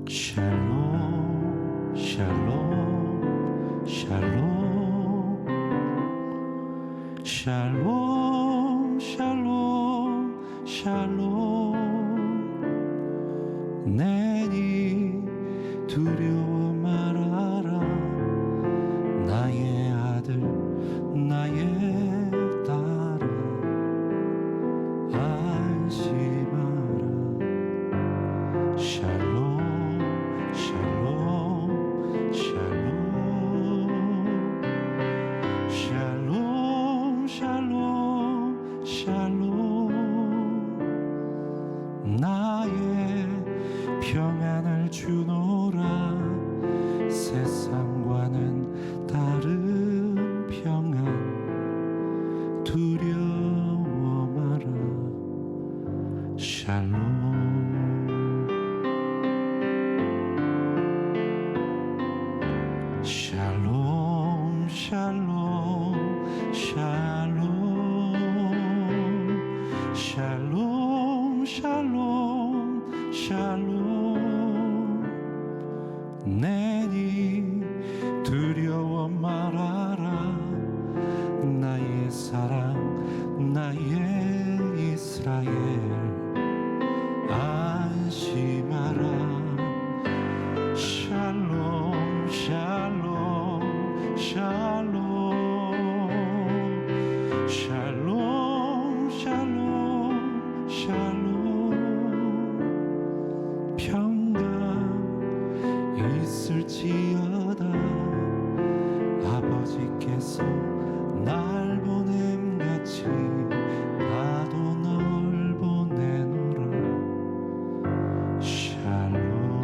샬롬 샬롬 샬롬 샬롬 샬롬 샬롬 내니 두려워 말아라 나의 아들 나의 딸아 안심하라 샬롬 샬롬 샬롬 샬롬 나의 평안을 주노라 세상과는 다른 평안 두려워 마라 샬롬 샬롬 샬롬 샬롬 샬롬 샬롬 샬롬 내니 두려워 말아라 나의 사랑 나의 이스라엘 안심하라 샬롬 샬롬 샬롬 샬롬 샬롬 샬롬 평강 있을지어다 아버지께서 날 보냄같이 나도 널 보내노라 샬롬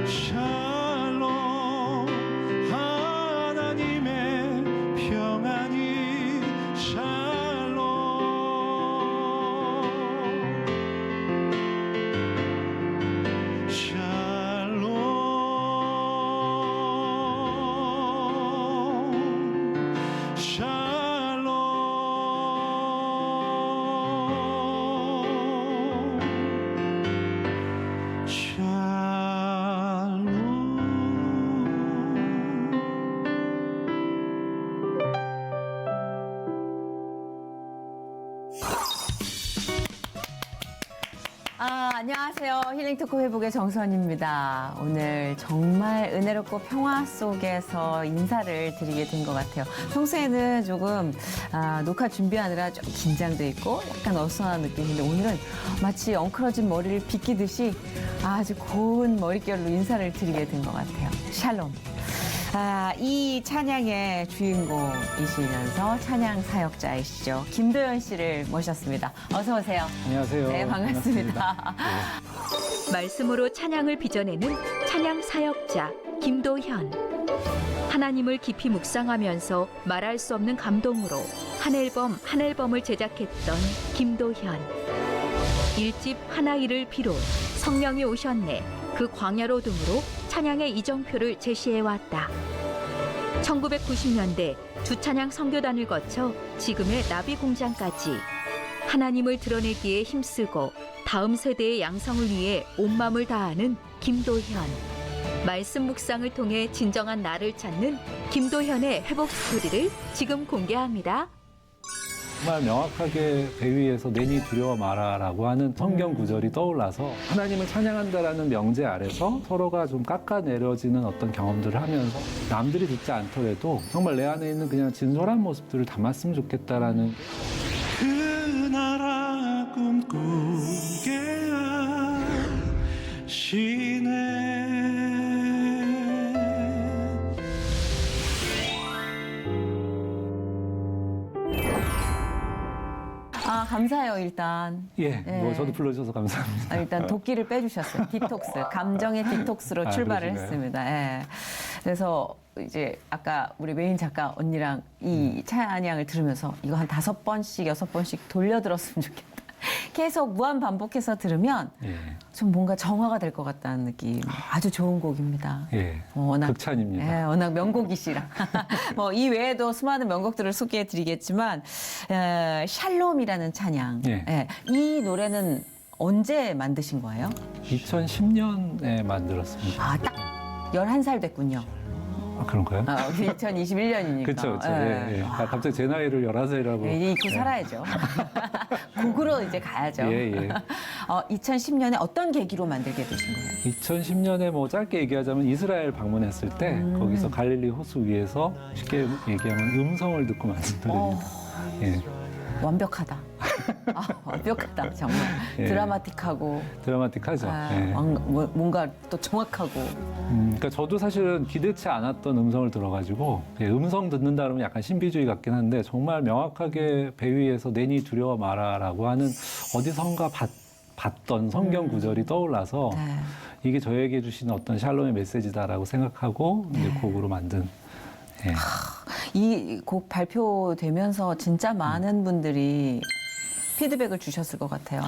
샬롬 하나님의 평안이 샬롬 샬롬 안녕하세요. 힐링토크 회복의 정선입니다. 오늘 정말 은혜롭고 평화 속에서 인사를 드리게 된 것 같아요. 평소에는 조금 녹화 준비하느라 좀 긴장돼 있고 약간 어수선한 느낌인데 오늘은 마치 엉클어진 머리를 빗기듯이 아주 고운 머릿결로 인사를 드리게 된 것 같아요. 샬롬. 이 찬양의 주인공이시면서 찬양 사역자이시죠. 김도현 씨를 모셨습니다. 어서 오세요. 안녕하세요. 네, 반갑습니다. 말씀으로 찬양을 빚어내는 찬양 사역자 김도현. 하나님을 깊이 묵상하면서 말할 수 없는 감동으로 한 앨범 한 앨범을 제작했던 김도현. 1집 하나이를 비롯 성령이 오셨네, 그 광야로 등으로 찬양의 이정표를 제시해왔다. 1990년대 주찬양 선교단을 거쳐 지금의 나비공장까지 하나님을 드러내기에 힘쓰고 다음 세대의 양성을 위해 온 마음을 다하는 김도현. 말씀 묵상을 통해 진정한 나를 찾는 김도현의 회복 스토리를 지금 공개합니다. 정말 명확하게 배 위에서 내니 두려워 마라라고 하는 성경 구절이 떠올라서 하나님을 찬양한다라는 명제 아래서 서로가 좀 깎아내려지는 어떤 경험들을 하면서 남들이 듣지 않더라도 정말 내 안에 있는 그냥 진솔한 모습들을 담았으면 좋겠다라는 그 나라 꿈꾸게 하시네 아, 감사해요, 일단. 예, 뭐 예. 저도 불러주셔서 감사합니다. 아, 일단 도끼를 빼주셨어요. 디톡스. 감정의 디톡스로 아, 출발을 그러신가요? 했습니다. 예. 그래서 이제 아까 우리 메인 작가 언니랑 이 찬양을 들으면서 이거 한 5번씩, 6번씩 돌려 들었으면 좋겠다. 계속 무한 반복해서 들으면 예, 좀 뭔가 정화가 될 것 같다는 느낌. 아주 좋은 곡입니다. 예, 워낙 극찬입니다. 예, 워낙 명곡이시라. 뭐 이 외에도 수많은 명곡들을 소개해드리겠지만 샬롬이라는 찬양. 예. 이 노래는 언제 만드신 거예요? 2010년에 만들었습니다. 아, 딱 11살 됐군요. 아, 그런가요? 2021년이니까. 그렇죠, 그렇죠. 예, 예. 아, 갑자기 제 나이를 11살이라고. 잊고 살아야죠. 곡으로 이제 가야죠. 예, 예. 2010년에 어떤 계기로 만들게 되신 거예요? 2010년에 뭐 짧게 얘기하자면 이스라엘 방문했을 때 거기서 갈릴리 호수 위에서 쉽게 얘기하면 음성을 듣고 만든 노래입니다. 예, 완벽하다. 아, 완벽하다. 정말 예. 드라마틱하고 드라마틱하죠. 예. 뭔가 또 정확하고. 그러니까 저도 사실은 기대치 않았던 음성을 들어가지고 예, 음성 듣는다 그러면 약간 신비주의 같긴 한데 정말 명확하게 배 위에서 내니 두려워 마라라고 하는 어디선가 봤던 성경 구절이 떠올라서 네. 이게 저에게 주시는 어떤 샬롬의 메시지다라고 생각하고 이제 곡으로 만든. 예. 이 곡 발표되면서 진짜 많은 분들이 피드백을 주셨을 것 같아요.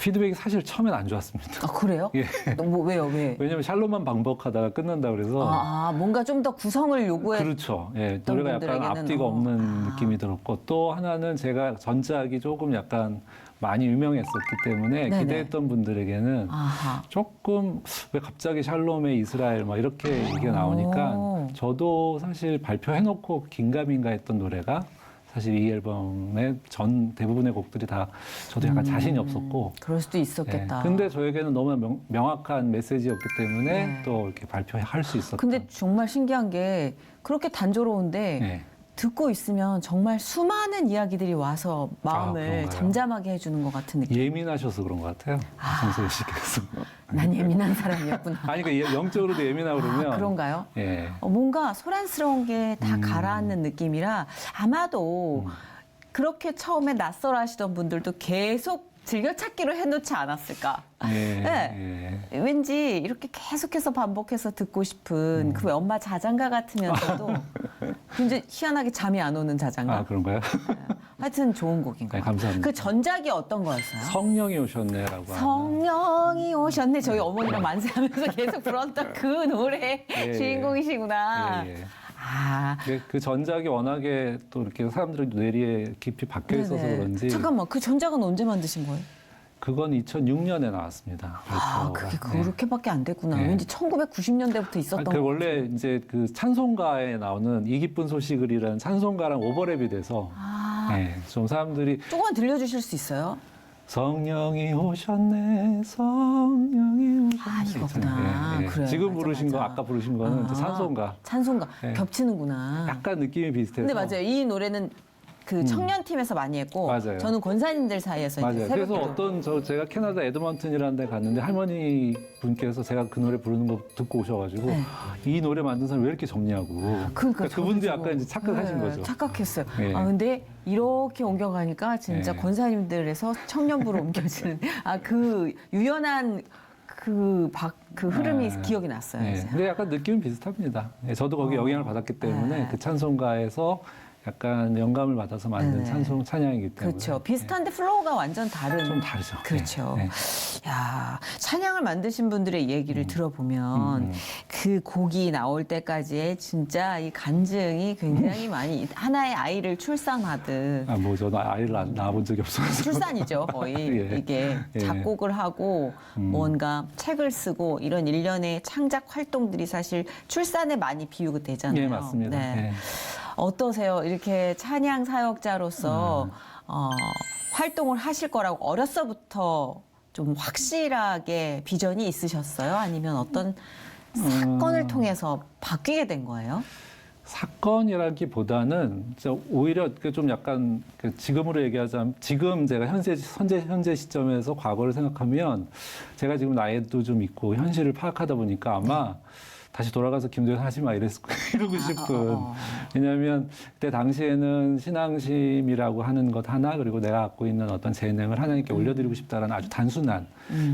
피드백이 사실 처음엔 안 좋았습니다. 아, 그래요? 예. 뭐, 왜요? 왜? 왜냐면 샬롬만 반복하다가 끝난다 그래서 뭔가 좀 더 구성을 요구해. 그렇죠. 예, 노래가 약간 분들에게는, 앞뒤가 없는 느낌이 들었고 또 하나는 제가 전작이 조금 약간 많이 유명했었기 때문에 네네. 기대했던 분들에게는 아하. 조금 왜 갑자기 샬롬의 이스라엘 막 이렇게 얘기가 나오니까 오. 저도 사실 발표해놓고 긴가민가 했던 노래가 사실 이 앨범의 전 대부분의 곡들이 다 저도 약간 자신이 없었고 그럴 수도 있었겠다. 예, 근데 저에게는 너무 명확한 메시지였기 때문에 네. 또 이렇게 발표할 수 있었던. 근데 정말 신기한 게 그렇게 단조로운데 예. 듣고 있으면 정말 수많은 이야기들이 와서 마음을 그런가요? 잠잠하게 해주는 것 같은 느낌. 예민하셔서 그런 것 같아요. 정세희 씨께서. 난 예민한 사람이었구나. 아니, 그러니까 영적으로도 예민하고 그러면. 그런가요? 예. 뭔가 소란스러운 게 다 가라앉는 느낌이라 아마도 그렇게 처음에 낯설어 하시던 분들도 계속 즐겨찾기로 해놓지 않았을까. 예. 네. 예. 왠지 이렇게 계속해서 반복해서 듣고 싶은 그 엄마 자장가 같으면서도 굉장히 희한하게 잠이 안 오는 자장가. 아, 그런가요? 하여튼 좋은 곡인 것 네, 같아요. 감사합니다. 그 전작이 어떤 거였어요? 성령이 오셨네라고 하는. 성령이 오셨네. 저희 어머니랑 만세하면서 계속 불렀던 그 노래 예, 주인공이시구나. 예, 예. 아, 근데 그 전작이 워낙에 또 이렇게 사람들의 뇌리에 깊이 박혀 있어서 네네. 그런지. 잠깐만, 그 전작은 언제 만드신 거예요? 그건 2006년에 나왔습니다. 아, 발표가. 그게 네. 그렇게밖에 안 됐구나. 네. 왠지 1990년대부터 있었던 그 거. 원래 이제 그 찬송가에 나오는 이 기쁜 소식을이라는 찬송가랑 오버랩이 돼서 네, 좀 사람들이 조금만 들려주실 수 있어요? 성령이 오셨네, 성령이 오셨네. 아, 이거구나. 그래, 지금 맞아, 부르신 맞아. 거, 아까 부르신 거는 이제 찬송가. 찬송가. 네. 겹치는구나. 약간 느낌이 비슷해서. 근데 맞아요. 이 노래는 그 청년팀에서 많이 했고 맞아요. 저는 권사님들 사이에서 이제 맞아요. 그래서 새롭게 제가 캐나다 에드먼튼이라는 데 갔는데 할머니 분께서 제가 그 노래 부르는 거 듣고 오셔가지고 네. 이 노래 만든 사람 왜 이렇게 젊냐고. 그러니까 그분도 저도 약간 이제 착각하신 네, 거죠. 착각했어요. 네. 아 근데 이렇게 옮겨가니까 진짜 네. 권사님들에서 청년부로 옮겨지는 그 유연한 그 흐름이 네. 기억이 났어요. 네. 이제. 근데 약간 느낌은 비슷합니다. 네, 저도 거기 영향을 받았기 때문에 네. 그 찬송가에서 약간 영감을 받아서 만든 네네. 찬양이기 때문에. 그렇죠. 비슷한데 플로우가 완전 다른. 좀 다르죠. 그렇죠. 네. 야, 찬양을 만드신 분들의 얘기를 들어보면 그 곡이 나올 때까지의 진짜 이 간증이 굉장히 많이 하나의 아이를 출산하듯 아, 뭐 저도 아이를 낳아본 적이 없어서. 출산이죠, 거의. 예. 이게 예. 작곡을 하고 뭔가 책을 쓰고 이런 일련의 창작 활동들이 사실 출산에 많이 비유가 되잖아요. 예, 맞습니다. 네. 예. 어떠세요? 이렇게 찬양 사역자로서 활동을 하실 거라고 어렸서부터 좀 확실하게 비전이 있으셨어요? 아니면 어떤 사건을 통해서 바뀌게 된 거예요? 사건이라기보다는 오히려 좀 약간 지금으로 얘기하자면 지금 제가 현재 시점에서 과거를 생각하면 제가 지금 나이도 좀 있고 현실을 파악하다 보니까 아마 다시 돌아가서 김도현 하지 마 이러고 싶은. 왜냐하면 그때 당시에는 신앙심이라고 하는 것 하나 그리고 내가 갖고 있는 어떤 재능을 하나님께 올려드리고 싶다라는 아주 단순한.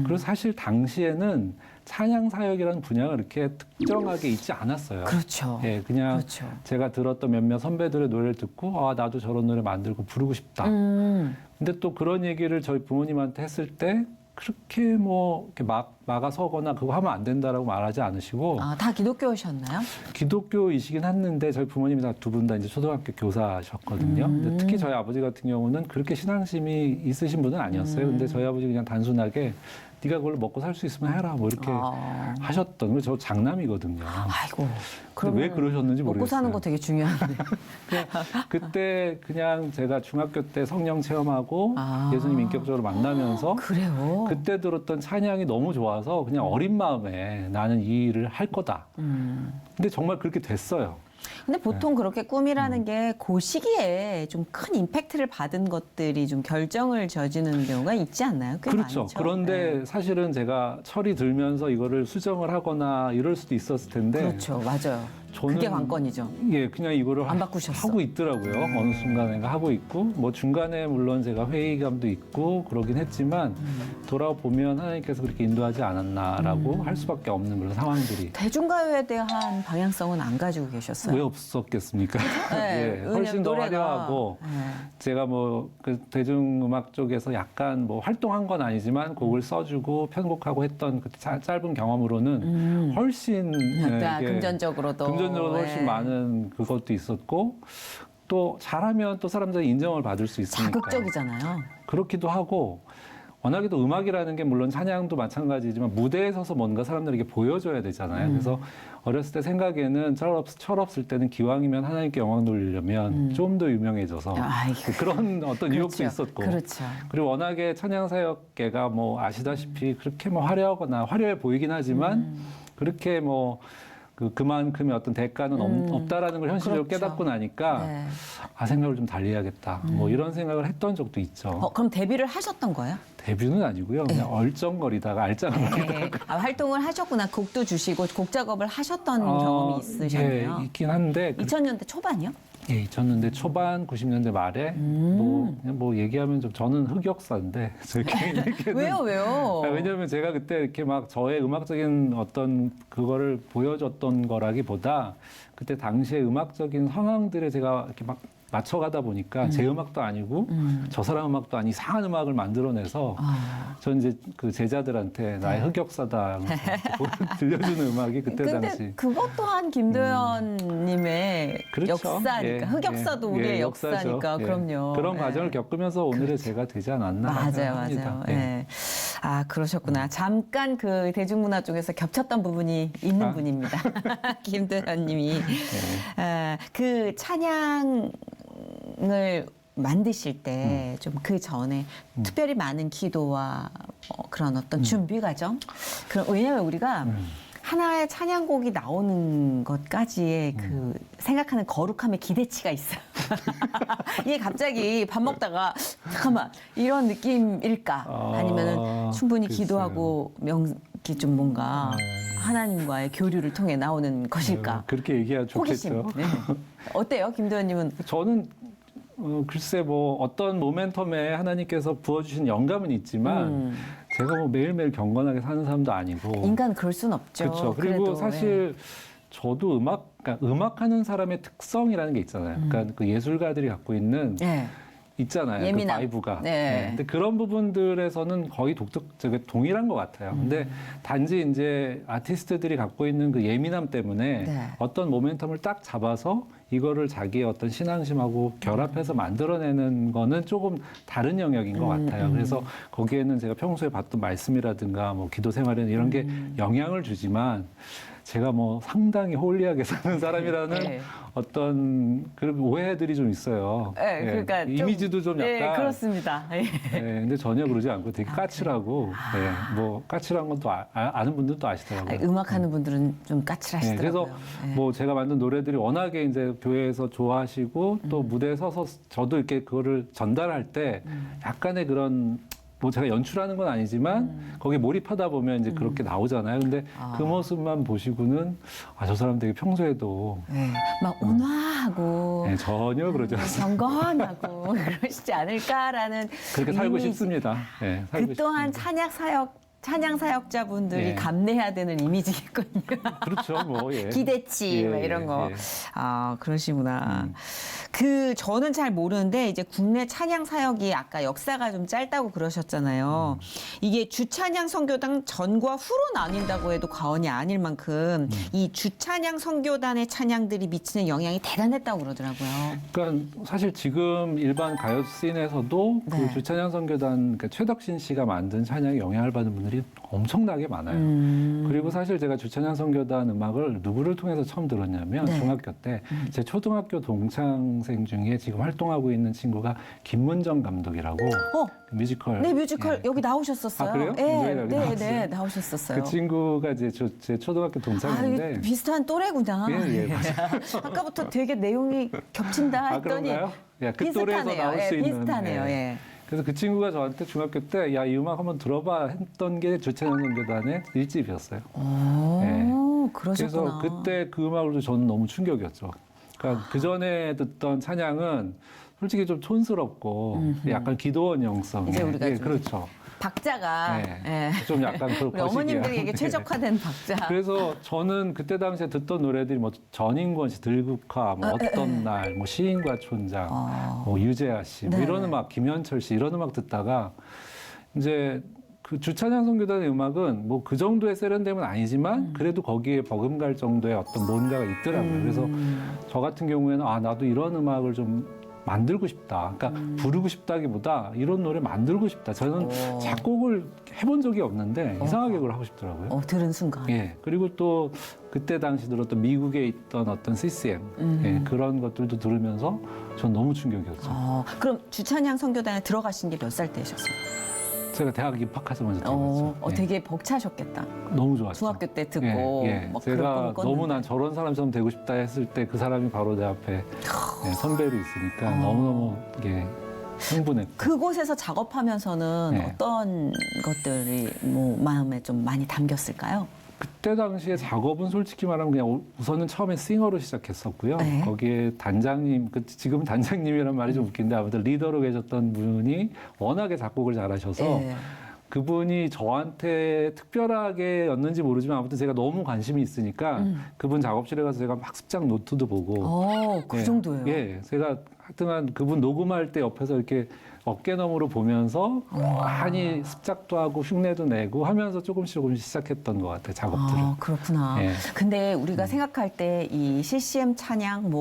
그리고 사실 당시에는 찬양 사역이라는 분야가 그렇게 특정하게 있지 않았어요. 그렇죠. 예, 그냥 그렇죠. 제가 들었던 몇몇 선배들의 노래를 듣고 아 나도 저런 노래 만들고 부르고 싶다. 근데 또 그런 얘기를 저희 부모님한테 했을 때 그렇게 뭐 이렇게 막아서거나 그거 하면 안 된다라고 말하지 않으시고 아, 다 기독교셨나요? 기독교이시긴 했는데 저희 부모님이 다 두 분 다 이제 초등학교 교사셨거든요. 근데 특히 저희 아버지 같은 경우는 그렇게 신앙심이 있으신 분은 아니었어요. 근데 저희 아버지 그냥 단순하게 네가 그걸로 먹고 살 수 있으면 해라 뭐 이렇게 하셨던. 그래서 저 장남이거든요. 아이고. 근데 왜 그러셨는지 모르겠어요. 먹고 사는 거 되게 중요한데. 그때 그냥 제가 중학교 때 성령 체험하고 예수님 인격적으로 만나면서 그래요? 그때 들었던 찬양이 너무 좋아서 그냥 어린 마음에 나는 이 일을 할 거다. 근데 정말 그렇게 됐어요. 근데 보통 그렇게 꿈이라는 게 그 시기에 좀 큰 임팩트를 받은 것들이 좀 결정을 져지는 경우가 있지 않나요? 꽤 그렇죠. 많죠. 그런데 네. 사실은 제가 철이 들면서 이거를 수정을 하거나 이럴 수도 있었을 텐데 그렇죠. 맞아요. 저는 그게 관건이죠. 예, 그냥 이거를 안 바꾸셨어. 하고 있더라고요. 어느 순간에 하고 있고 뭐 중간에 물론 제가 회의감도 있고 그러긴 했지만 돌아보면 하나님께서 그렇게 인도하지 않았나라고 할 수밖에 없는 그런 상황들이 대중가요에 대한 방향성은 안 가지고 계셨어요? 왜 없었겠습니까? 네, 예, 훨씬 더 노래가, 화려하고 네. 제가 뭐 그 대중음악 쪽에서 약간 뭐 활동한 건 아니지만 곡을 써주고 편곡하고 했던 그 짧은 경험으로는 훨씬 그러니까 이게 금전적으로도 훨씬 네. 많은 그것도 있었고 또 잘하면 또 사람들이 인정을 받을 수 있으니까 자극적이잖아요. 그렇기도 하고 워낙에도 음악이라는 게 물론 찬양도 마찬가지지만 무대에 서서 뭔가 사람들에게 보여줘야 되잖아요. 그래서 어렸을 때 생각에는 철없을 때는 기왕이면 하나님께 영광 돌리려면 좀 더 유명해져서 아이고. 그런 어떤 유혹도 그렇죠. 있었고 그렇죠. 그리고 워낙에 찬양사역계가 뭐 아시다시피 그렇게 뭐 화려해 보이긴 하지만 그렇게 뭐 그만큼의 어떤 대가는 없다라는 걸 현실적으로 그렇죠. 깨닫고 나니까 네. 생각을 좀 달리 해야겠다. 뭐 이런 생각을 했던 적도 있죠. 그럼 데뷔를 하셨던 거예요? 데뷔는 아니고요. 그냥 얼쩡거리다가 알짱거리다가 네. 활동을 하셨구나. 곡도 주시고 곡 작업을 하셨던 경험이 있으셨네요. 예, 있긴 한데 2000년대 초반이요? 예, 2000년대 초반, 90년대 말에 뭐 얘기하면 좀 저는 흑역사인데 제 개인에게는 왜요? 왜냐하면 제가 그때 이렇게 막 저의 음악적인 어떤 그거를 보여줬던 거라기보다 그때 당시의 음악적인 상황들에 제가 이렇게 막 맞춰가다 보니까 제 음악도 아니고 저 사람 음악도 아닌 이상한 음악을 만들어내서 전 이제 그 제자들한테 나의 흑역사다 들려주는 음악이 그때 근데 당시. 그것 또한 김도현님의 그렇죠. 역사니까. 예, 흑역사도 예, 우리의 예, 역사니까. 역사죠. 예. 그럼요. 그런 예. 과정을 겪으면서 오늘의 제가 되지 않았나 맞아요, 생각합니다. 맞아요. 예. 예. 아, 그러셨구나. 잠깐 그 대중문화 쪽에서 겹쳤던 부분이 있는 분입니다. 김도현님이. 그 찬양을 만드실 때 좀 그 전에 특별히 많은 기도와 그런 어떤 준비 과정? 왜냐하면 우리가 하나의 찬양곡이 나오는 것까지의 그 생각하는 거룩함의 기대치가 있어요. 이게 갑자기 밥 먹다가 잠깐만 이런 느낌일까? 아니면은 충분히 글쎄요. 기도하고 이렇게 좀 뭔가 하나님과의 교류를 통해 나오는 것일까? 그렇게 얘기하면 호기심. 좋겠죠. 네. 어때요, 김도현님은? 저는 글쎄 뭐 어떤 모멘텀에 하나님께서 부어주신 영감은 있지만 제가 뭐 매일매일 경건하게 사는 사람도 아니고 인간 그럴 순 없죠. 그렇죠. 그리고 그래도, 사실 저도 그러니까 음악하는 사람의 특성이라는 게 있잖아요. 그러니까 그 예술가들이 갖고 있는 예. 있잖아요. 예민함. 그 바이브가. 네. 근데 그런 부분들에서는 거의 동일한 것 같아요. 근데 단지 이제 아티스트들이 갖고 있는 그 예민함 때문에 네. 어떤 모멘텀을 딱 잡아서 이거를 자기의 어떤 신앙심하고 결합해서 만들어내는 거는 조금 다른 영역인 것 같아요. 그래서 거기에는 제가 평소에 봤던 말씀이라든가 뭐 기도 생활에는 이런 게 영향을 주지만 제가 뭐 상당히 홀리하게 사는 사람이라는 네. 어떤 그런 오해들이 좀 있어요. 네, 그러니까 좀- 이미지도 좀 약간. 네, 그렇습니다. 예. 근데 전혀 그러지 않고 되게 까칠하고, 뭐 까칠한 건 또 아는 분들도 아시더라고요. 음악하는 분들은 좀 까칠하시더라고요. 그래서 예. 뭐 제가 만든 노래들이 워낙에 이제 교회에서 좋아하시고 또 무대에 서서 저도 이렇게 그거를 전달할 때 약간의 그런 뭐 제가 연출하는 건 아니지만 거기에 몰입하다 보면 이제 그렇게 나오잖아요. 근데 그 모습만 보시고는 저 사람 되게 평소에도 네. 막 온화하고 네, 전혀 그러지 않습니다. 경건하고 그러시지 않을까라는 그렇게 살고 이미지. 싶습니다. 네, 살고 그 또한 싶습니다. 찬양 사역자분들이 네. 감내해야 되는 이미지겠군요. 그렇죠, 뭐 예. 기대치 예, 막 이런 거. 예. 그러시구나. 저는 잘 모르는데 이제 국내 찬양 사역이 아까 역사가 좀 짧다고 그러셨잖아요. 이게 주찬양 선교단 전과 후로 나뉜다고 해도 과언이 아닐 만큼 이 주찬양 선교단의 찬양들이 미치는 영향이 대단했다고 그러더라고요. 그러니까 사실 지금 일반 가요 씬에서도 네. 그 주찬양 선교단 그러니까 최덕신 씨가 만든 찬양에 영향을 받은 분들이 엄청나게 많아요. 그리고 사실 제가 주찬양 선교단 음악을 누구를 통해서 처음 들었냐면 네. 중학교 때 제 초등학교 동창생 중에 지금 활동하고 있는 친구가 김문정 감독이라고 그 뮤지컬. 네, 뮤지컬 예. 여기 나오셨었어요. 아, 그래요? 네, 뮤지컬 여기 네, 나왔어요? 네, 나오셨었어요. 그 친구가 이제 제 초등학교 동창인데. 비슷한 또래구나. 예, 맞아요. 아까부터 되게 내용이 겹친다 했더니 그런가요? 야, 그 또래에서 비슷하네요. 나올 수 예, 있는. 비슷하네요. 예. 예. 그래서 그 친구가 저한테 중학교 때 야, 이 음악 한번 들어봐 했던 게 주찬양 선교단의 1집이었어요. 오, 그러셨구나. 그래서 그때 그 음악으로 저는 너무 충격이었죠. 그러니까 그 전에 듣던 찬양은 솔직히 좀 촌스럽고 약간 기도원 영성. 이제 우리가 좀 그렇죠. 박자가 네. 예. 좀 약간 그 우리 어머님들에게 최적화된 박자. 그래서 저는 그때 당시에 듣던 노래들이 뭐 전인권 씨 들국화, 뭐 어떤 날, 뭐 시인과 촌장, 뭐 유재하 씨, 뭐 네. 이런 음악, 김현철 씨 이런 음악 듣다가 이제 그 주찬양 선교단의 음악은 뭐 그 정도의 세련됨은 아니지만 그래도 거기에 버금갈 정도의 어떤 뭔가가 있더라고요. 그래서 저 같은 경우에는 나도 이런 음악을 좀 만들고 싶다. 그러니까 부르고 싶다기보다 이런 노래 만들고 싶다. 저는 작곡을 해본 적이 없는데 이상하게 그걸 하고 싶더라고요. 들은 순간. 예. 그리고 또 그때 당시 들었던 미국에 있던 어떤 CCM 예, 그런 것들도 들으면서 전 너무 충격이었죠. 그럼 주찬양 선교단에 들어가신 게 몇 살 때셨어요? 제가 대학 입학하자마자 들었죠. 예. 되게 벅차셨겠다. 너무 좋았죠. 중학교 때 듣고 막 제가 그런 꿈 너무 꿨는데. 난 저런 사람처럼 되고 싶다 했을 때 그 사람이 바로 내 앞에 선배로 있으니까 너무너무 이게 흥분했고. 그곳에서 작업하면서는 네. 어떤 것들이 뭐 마음에 좀 많이 담겼을까요? 그때 당시에 작업은 솔직히 말하면 그냥 우선은 처음에 싱어로 시작했었고요. 네. 거기에 단장님, 지금 단장님이란 말이 좀 웃긴데 아무튼 리더로 계셨던 분이 워낙에 작곡을 잘하셔서 네. 그분이 저한테 특별하게였는지 모르지만 아무튼 제가 너무 관심이 있으니까 그분 작업실에 가서 제가 막 습작 노트도 보고 그 예, 정도예요. 예, 제가 하여튼간 그분 녹음할 때 옆에서 이렇게 어깨너머로 보면서 많이 습작도 하고 흉내도 내고 하면서 조금씩 시작했던 것 같아요, 작업들을. 그렇구나. 예. 근데 우리가 생각할 때 이 CCM 찬양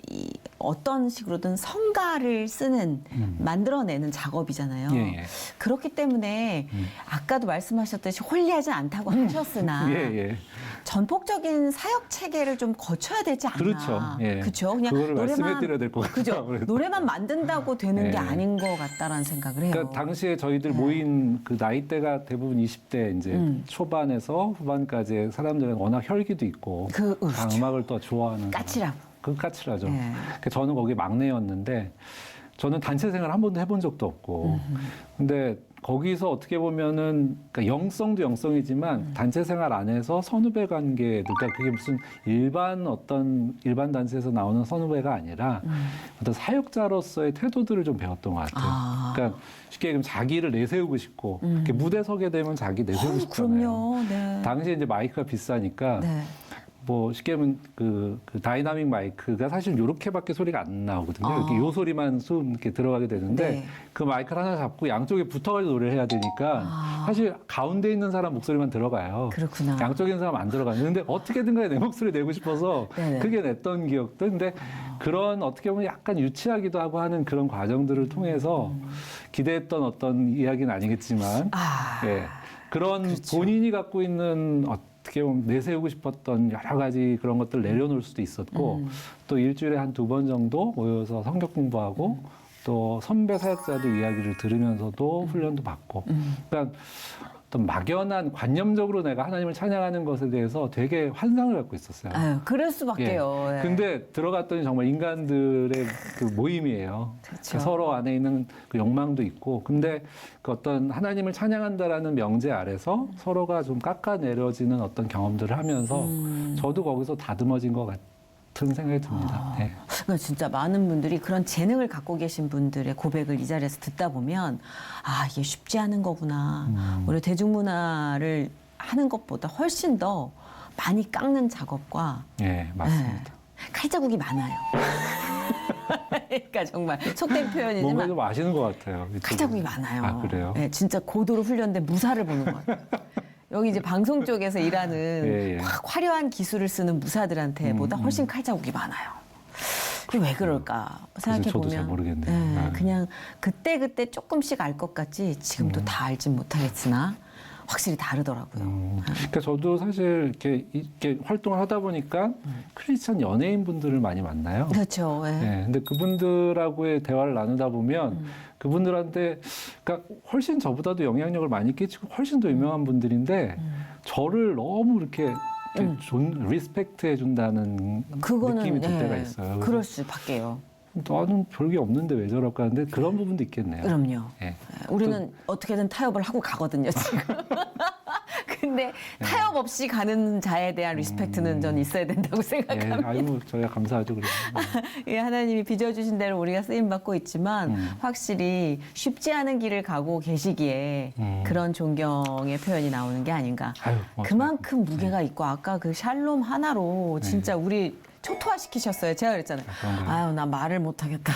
이 어떤 식으로든 성가를 쓰는 만들어내는 작업이잖아요. 예, 예. 그렇기 때문에 아까도 말씀하셨듯이 홀리하지 않다고 하셨으나 예, 예. 전폭적인 사역 체계를 좀 거쳐야 되지 않나. 그렇죠. 예. 그렇죠. 그냥 그거를 노래만 말씀해드려야 될 것 같아요. 그죠. 아무래도. 노래만 만든다고 되는 예. 게 아닌 것 같다라는 생각을 해요. 그러니까 당시에 저희들 모인 그 나이대가 대부분 20대 이제 초반에서 후반까지 사람들은 워낙 혈기도 있고 다 그렇죠. 음악을 또 좋아하는 까칠하고. 까칠하죠. 예. 그러니까 저는 거기 막내였는데 저는 단체 생활 한 번도 해본 적도 없고 근데 거기서 어떻게 보면은 그러니까 영성도 영성이지만 단체 생활 안에서 선후배 관계 그러니까 그게 무슨 일반 단체에서 나오는 선후배가 아니라 어떤 사역자로서의 태도들을 좀 배웠던 것 같아요. 그러니까 쉽게 얘기하면 자기를 내세우고 싶고 이렇게 무대 서게 되면 자기 내세우고 싶잖아요. 그럼요. 네. 당시에 이제 마이크가 비싸니까 네. 뭐 쉽게 하면 그 다이나믹 마이크가 사실 요렇게밖에 소리가 안 나오거든요. 이렇게 요 소리만 이렇게 들어가게 되는데 네. 그 마이크를 하나 잡고 양쪽에 붙어가지고 노래를 해야 되니까 사실 가운데 있는 사람 목소리만 들어가요. 그렇구나. 양쪽에 있는 사람 안 들어가요. 근데 어떻게든 간에 내 목소리 내고 싶어서 네네. 크게 냈던 기억도 근데 그런 어떻게 보면 약간 유치하기도 하고 하는 그런 과정들을 통해서 기대했던 어떤 이야기는 아니겠지만 예, 그런 그렇죠. 본인이 갖고 있는 어떻게 보면 내세우고 싶었던 여러 가지 그런 것들을 내려놓을 수도 있었고 또 일주일에 한 2번 정도 모여서 성경 공부하고 또 선배 사역자들 이야기를 들으면서도 훈련도 받고 그러니까 어떤 막연한 관념적으로 내가 하나님을 찬양하는 것에 대해서 되게 환상을 갖고 있었어요. 아유, 그럴 수밖에요. 예. 근데 들어갔더니 정말 인간들의 그 모임이에요. 그렇죠. 서로 안에 있는 그 욕망도 있고, 근데 그 어떤 하나님을 찬양한다라는 명제 아래서 서로가 좀 깎아내려지는 어떤 경험들을 하면서 저도 거기서 다듬어진 것 같은 생각이 듭니다. 네. 그러니까 진짜 많은 분들이 그런 재능을 갖고 계신 분들의 고백을 이 자리에서 듣다 보면 아, 이게 쉽지 않은 거구나. 우리 대중문화를 하는 것보다 훨씬 더 많이 깎는 작업과 예, 맞습니다. 예, 칼자국이 많아요. 그러니까 정말 속된 뭔가 표현이지만 좀 아시는 것 같아요. 이쪽은. 칼자국이 많아요. 아, 그래요? 예, 진짜 고도로 훈련된 무사를 보는 것 같아요. 여기 이제 방송 쪽에서 일하는 예, 예. 확 화려한 기술을 쓰는 무사들한테보다 훨씬 칼자국이 많아요. 그게 왜 그럴까 생각해 저도 보면 잘 모르겠네요. 아. 그냥 그때 조금씩 알 것 같지 지금도 다 알진 못하겠으나 확실히 다르더라고요. 그러니까 저도 사실 이렇게 활동을 하다 보니까 크리스찬 연예인분들을 많이 만나요. 그렇죠. 예. 네, 근데 그분들하고의 대화를 나누다 보면 그분들한테 그러니까 훨씬 저보다도 영향력을 많이 끼치고 훨씬 더 유명한 분들인데 저를 너무 이렇게 리스펙트 해준다는 느낌이 들 때가 있어요. 그럴 수밖에요. 나는 별게 없는데 왜 저럴까 하는데 그런 부분도 있겠네요. 그럼요. 예. 예, 우리는 어떻게든 타협을 하고 가거든요, 지금. 근데 타협 없이 가는 자에 대한 리스펙트는 전 있어야 된다고 예, 생각합니다. 아이고 저희가 감사하죠. 그래서. 예, 하나님이 빚어주신 대로 우리가 쓰임받고 있지만 확실히 쉽지 않은 길을 가고 계시기에 그런 존경의 표현이 나오는 게 아닌가. 아유, 고맙습니다. 그만큼 무게가 있고 아까 그 샬롬 하나로 진짜 우리 초토화시키셨어요. 제가 그랬잖아요. 그런가요? 아유, 나 말을 못하겠다.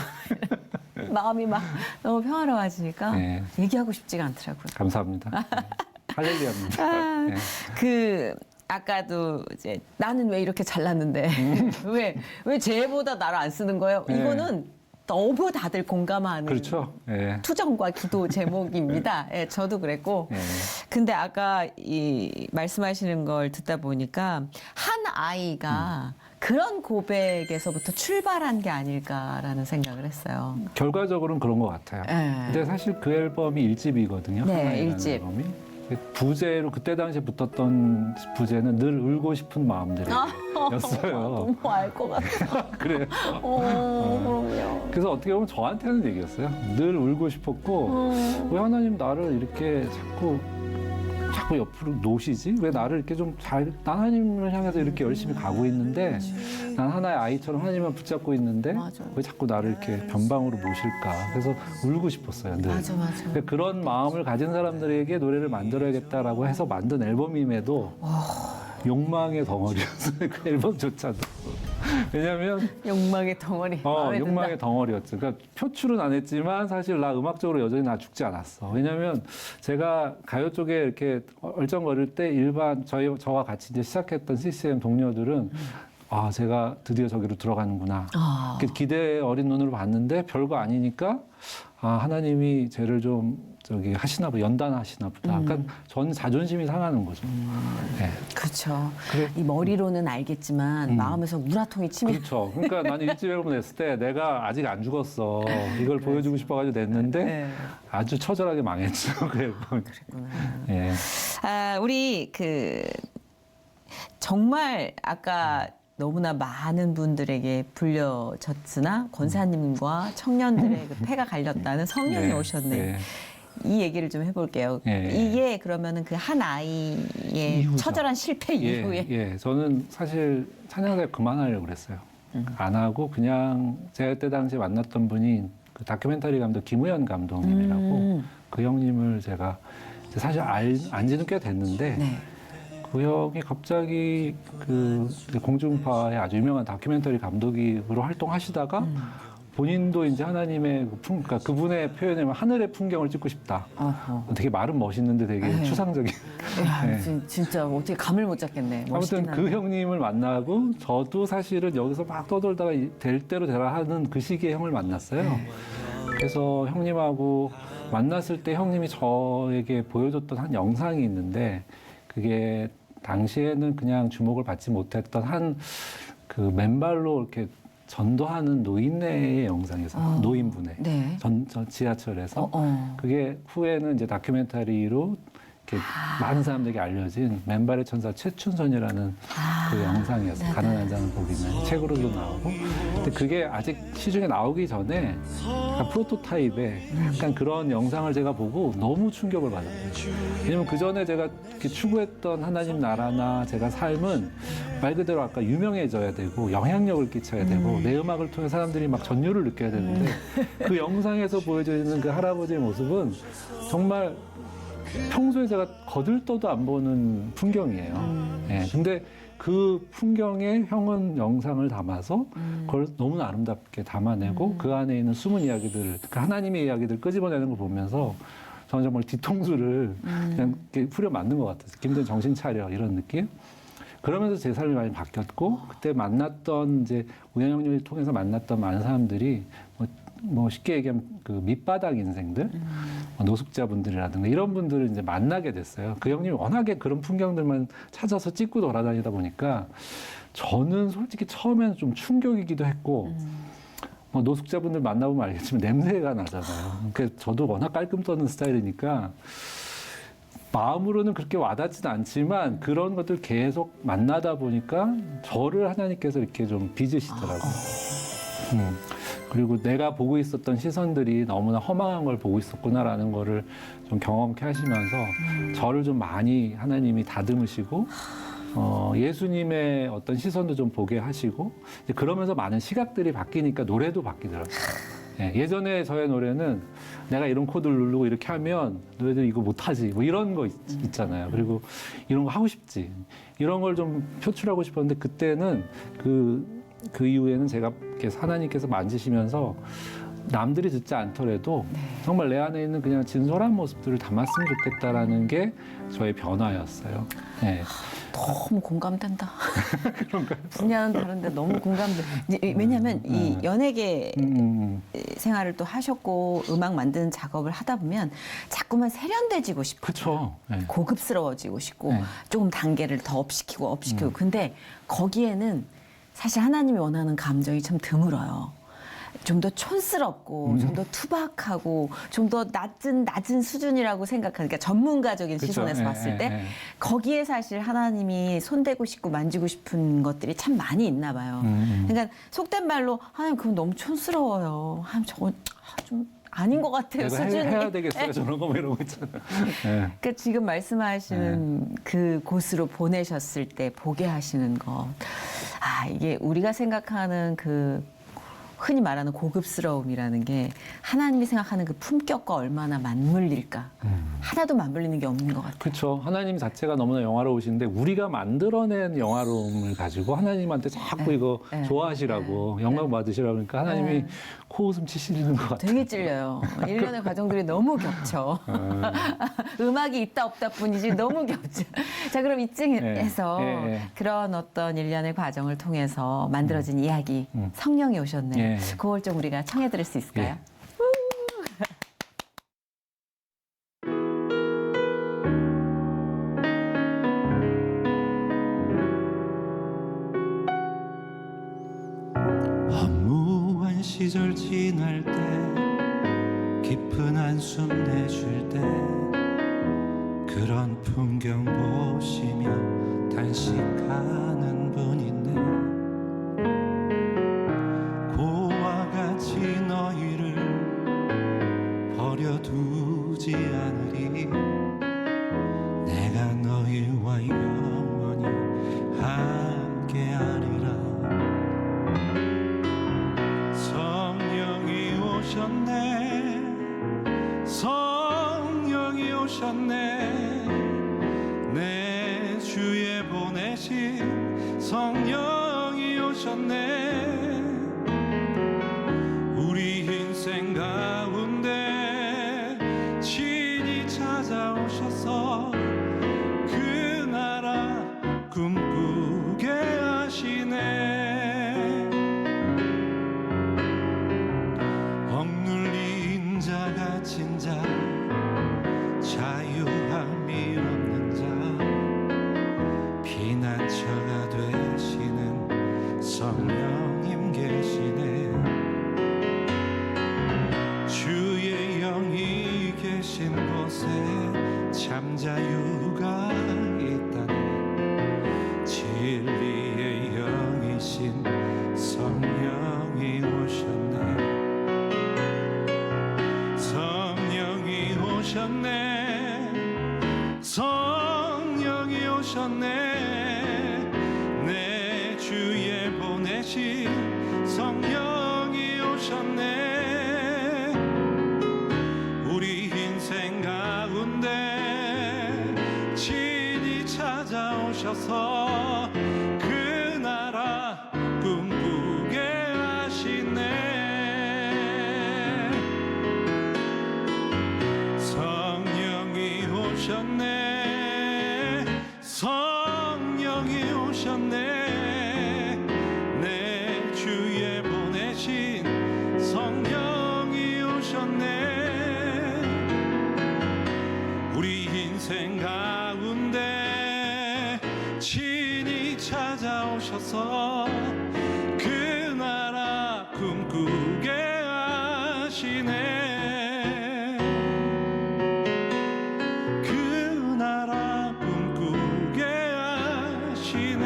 마음이 막 너무 평화로워지니까 네. 얘기하고 싶지가 않더라고요. 감사합니다. 네. 할렐루야입니다. 아, 네. 그 아까도 이제 나는 왜 이렇게 잘났는데 왜 쟤보다 나를 안 쓰는 거예요? 네. 이거는 너무 다들 공감하는 그렇죠. 예. 투정과 기도 제목입니다. 예, 저도 그랬고. 예. 근데 아까 이 말씀하시는 걸 듣다 보니까 한 아이가 그런 고백에서부터 출발한 게 아닐까라는 생각을 했어요. 결과적으로는 그런 것 같아요. 예. 근데 사실 그 앨범이 1집이거든요. 네, 1집. 앨범이. 부제로 그때 당시에 붙었던 부제는 늘 울고 싶은 마음들이었어요. 너무 알 것 같아. 그래요. 그럼요. 그래서 어떻게 보면 저한테는 얘기였어요. 늘 울고 싶었고 왜 하나님 나를 이렇게 자꾸 옆으로 놓으시지? 왜 나를 이렇게 좀 난 하나님을 향해서 이렇게 열심히 가고 있는데 난 하나의 아이처럼 하나님만 붙잡고 있는데 맞아. 왜 자꾸 나를 이렇게 변방으로 모실까? 그래서 울고 싶었어요. 늘. 맞아. 근데 그런 마음을 가진 사람들에게 노래를 만들어야겠다라고 해서 만든 앨범임에도 욕망의 덩어리였어요. 그 앨범조차도. 왜냐하면 욕망의 덩어리. 마음에 든다. 욕망의 덩어리였죠. 그러니까 표출은 안 했지만 사실 나 음악적으로 여전히 나 죽지 않았어. 왜냐하면 제가 가요 쪽에 이렇게 얼쩡거릴 때 일반 저와 같이 이제 시작했던 CCM 동료들은 아 제가 드디어 저기로 들어가는구나. 아. 이렇게 기대 어린 눈으로 봤는데 별거 아니니까 아 하나님이 쟤를 좀 하시나 보다 연단하시나 보다. 그러니까 전 자존심이 상하는 거죠. 네. 그렇죠. 그래. 이 머리로는 알겠지만 마음에서 우라통이 치밀. 그렇죠. 그러니까 나는 일집 앨범 냈을 때 내가 아직 안 죽었어. 이걸 보여주고 싶어가지고 냈는데 네. 아주 처절하게 망했죠. 그 앨범. 예. 아, 우리 정말 아까 너무나 많은 분들에게 불려졌으나 권사님과 청년들의 그 폐가 갈렸다는 성령이 네, 오셨네요. 네. 이 얘기를 좀 해볼게요. 예. 이게 그러면은 그 한 아이의 이후죠. 처절한 실패 이후에 예. 저는 사실 찬양을 그만하려고 그랬어요. 안 하고 그냥 제가 그때 당시에 만났던 분이 그 다큐멘터리 감독 김우현 감독님이라고 그 형님을 제가 이제 사실 안 지는 꽤 됐는데 네. 그 형이 갑자기 그 공중파의 아주 유명한 다큐멘터리 감독으로 활동하시다가 본인도 이제 하나님의 그러니까 그분의 표현이면 하늘의 풍경을 찍고 싶다. 어허. 되게 말은 멋있는데 되게 네. 추상적인. 야, 네. 진짜 어떻게 감을 못 잡겠네. 아무튼 멋있긴 그 한데. 형님을 만나고 저도 사실은 여기서 막 떠돌다가 될 대로 되라 하는 그 시기에 형을 만났어요. 그래서 형님하고 만났을 때 형님이 저에게 보여줬던 한 영상이 있는데 그게 당시에는 그냥 주목을 받지 못했던 한 그 맨발로 이렇게 전도하는 노인네의 영상에서 노인분의 네. 지하철에서 어. 그게 후에는 이제 다큐멘터리로 이렇게 많은 사람들에게 알려진 맨발의 천사 최춘선이라는 그 영상이었어요. 가난한 자는 복이네. 책으로도 나오고. 근데 그게 아직 시중에 나오기 전에 약간 프로토타입의 약간 그런 영상을 제가 보고 너무 충격을 받았어요. 왜냐면 그 전에 제가 이렇게 추구했던 하나님 나라나 제가 삶은 말 그대로 아까 유명해져야 되고 영향력을 끼쳐야 되고 내 음악을 통해 사람들이 막 전율을 느껴야 되는데 그 영상에서 보여지는 그 할아버지의 모습은 정말 평소에 제가 거들떠도 안 보는 풍경이에요. 예, 근데 그 풍경에 형은 영상을 담아서 그걸 너무나 아름답게 담아내고 그 안에 있는 숨은 이야기들, 그 하나님의 이야기들 끄집어내는 걸 보면서 저는 정말 뒤통수를 그냥 이렇게 후려 맞는 것 같았어요. 김도현 정신 차려 이런 느낌. 그러면서 제 삶이 많이 바뀌었고 그때 만났던 이제 우연을 통해서 만났던 많은 사람들이 뭐 쉽게 얘기하면 그 밑바닥 인생들, 노숙자분들이라든가 이런 분들을 이제 만나게 됐어요. 그 형님이 워낙에 그런 풍경들만 찾아서 찍고 돌아다니다 보니까 저는 솔직히 처음에는 좀 충격이기도 했고 뭐 노숙자분들 만나보면 알겠지만 냄새가 나잖아요. 그러니까 저도 워낙 깔끔 떠는 스타일이니까 마음으로는 그렇게 와닿지는 않지만 그런 것들 계속 만나다 보니까 저를 하나님께서 이렇게 좀 빚으시더라고요. 그리고 내가 보고 있었던 시선들이 너무나 허망한 걸 보고 있었구나라는 거를 좀 경험케 하시면서 저를 좀 많이 하나님이 다듬으시고 예수님의 어떤 시선도 좀 보게 하시고 그러면서 많은 시각들이 바뀌니까 노래도 바뀌더라고요. 예전에 저의 노래는 내가 이런 코드를 누르고 이렇게 하면 너희들 이거 못하지 뭐 이런 거 있잖아요. 그리고 이런 거 하고 싶지 이런 걸 좀 표출하고 싶었는데 그때는 그 이후에는 제가 이렇게 하나님께서 만지시면서 남들이 듣지 않더라도 정말 내 안에 있는 그냥 진솔한 모습들을 담았으면 좋겠다라는 게 저의 변화였어요. 네. 너무 공감된다. 분야는 다른데 너무 공감돼. 왜냐하면 이 연예계 생활을 또 하셨고 음악 만드는 작업을 하다 보면 자꾸만 세련돼지고 싶고 그렇죠. 네. 고급스러워지고 싶고 네. 조금 단계를 더 업시키고 근데 거기에는 사실 하나님이 원하는 감정이 참 드물어요. 좀 더 촌스럽고 좀 더 투박하고 좀 더 낮은 수준이라고 생각하는 그러니까 전문가적인 그쵸. 시선에서 봤을 때 거기에 사실 하나님이 손대고 싶고 만지고 싶은 것들이 참 많이 있나 봐요. 그러니까 속된 말로 하나님 그건 너무 촌스러워요. 하나님 저건 좀 아닌 것 같아요. 내가 수준이. 해야 되겠어요. 저런 거 뭐 이런 거 있잖아요. 네. 그러니까 지금 말씀하시는 그 곳으로 보내셨을 때 보게 하시는 것. 이게 우리가 생각하는 그 흔히 말하는 고급스러움이라는 게 하나님이 생각하는 그 품격과 얼마나 맞물릴까. 하나도 맞물리는 게 없는 것 같아요. 그렇죠. 하나님 자체가 너무나 영화로우신데 우리가 만들어낸 영화로움을 가지고 하나님한테 자꾸 이거 좋아하시라고 영광 받으시라고 그러니까 하나님이 코웃음 치시는 것 같아요. 되게 찔려요. 일련의 과정들이 너무 겹쳐. 음악이 있다 없다 뿐이지 너무 겹쳐. 자, 그럼 이쯤에서 그런 어떤 일련의 과정을 통해서 만들어진 이야기 성령이 오셨네요. 그걸 좀 우리가 청해 들을 수 있을까요? 허무한 시절 지날 때 깊은 한숨 내쉴 때 그런 풍경 보시며 단식하는 분 있네. 고와 같이 너희를 버려두지 않으리. 내가 너희와 영원히 함께하리라. 성령이 오셨네. 성령이 오셨네. 내 주에 보내신 성령이 오셨네. 우리 인생 가운데 친히 찾아오셔서 그 나라 꿈꾸게 하시네. 억눌린 자 갇힌 자 자유함이 없는 자 피난처가 되시는 성령님 계시네. 주의 영이 계신 곳에 참 자유가 있다네. 진리의 영이신 성령이 오셨네. 성령이 오셨네. 성령이 오셨네. 내 주에 보내신 성령이 오셨네. 우리 인생 가운데 친히 찾아오셔서 그 나라 꿈꾸게 하시네. 성령이 오셨네. 성령이 오셨네. 내 주에 보내신 성령이 오셨네. 우리 인생 가운데 친히 찾아오셔서 그 나라 꿈꾸게 하시네. 그 나라 꿈꾸게 하시네.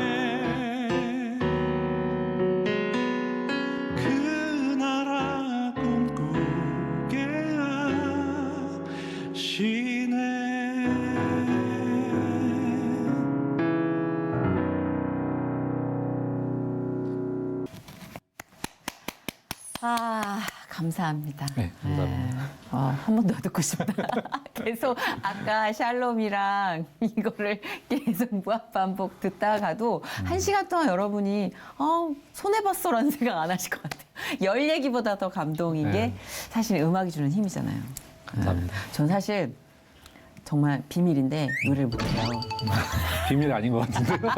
그 나라 꿈꾸게 하시네. 아, 감사합니다. 네, 감사합니다. 한 번 더 듣고 싶다. 계속 아까 샬롬이랑 이거를 계속 무한반복 듣다가도 한 시간 동안 여러분이 손해봤어라는 생각 안 하실 것 같아요. 열 얘기보다 더 감동인 게 네. 사실 음악이 주는 힘이잖아요. 감사합니다. 전 사실 정말 비밀인데 노래를 못해요. 비밀 아닌 것 같은데요.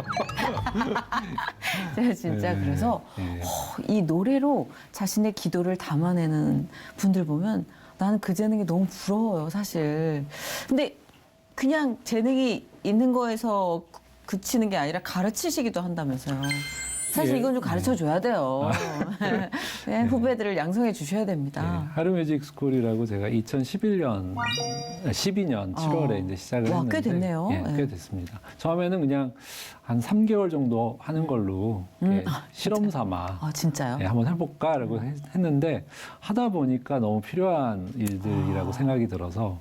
제가 진짜 네, 그래서 네. 이 노래로 자신의 기도를 담아내는 분들 보면 나는 그 재능이 너무 부러워요, 사실. 근데 그냥 재능이 있는 거에서 그치는 게 아니라 가르치시기도 한다면서요. 사실 예. 이건 좀 가르쳐 줘야 돼요. 그냥 후배들을 양성해 주셔야 됩니다. 하루뮤직 스쿨이라고 제가 2012년 7월에 이제 시작을 와, 했는데 꽤 됐네요. 예, 네. 꽤 됐습니다. 처음에는 그냥 한 3개월 정도 하는 걸로 실험 삼아 아, 진짜요? 예, 한번 해볼까라고 했는데 하다 보니까 너무 필요한 일들이라고 생각이 들어서